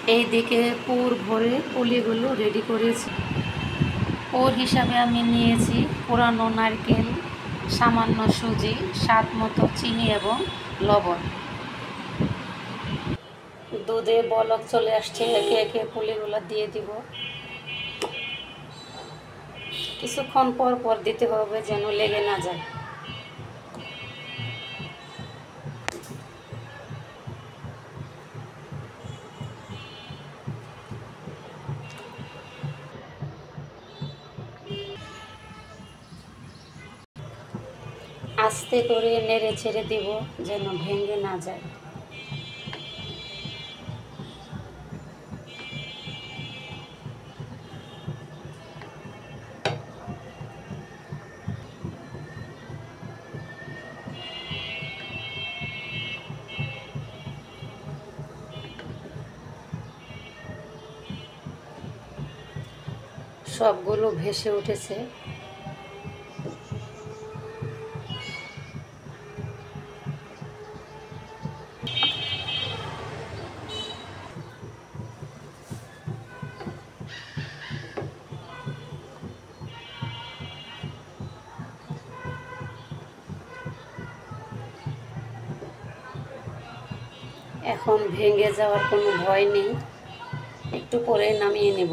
এইদিকে পুর ভরে পুলিগুলো রেডি করেছি। পুর হিসাবে আমি নিয়েছি পুরানো নারকেল, সামান্য সুজি, স্বাদ মতো চিনি এবং লবণ। দুধে বলক চলে আসছে, একে একে পুলিগুলো দিয়ে দিব। কিছুক্ষণ পর পর দিতে হবে যেন লেগে না যায়। আস্তে করে নেড়ে ছেড়ে দিব যেন ভেঙে না যায়। সবগুলো ভেসে উঠেছে। এখন ভেঙে যাওয়ার কোনো ভয় নেই, একটু পরে নামিয়ে নেব।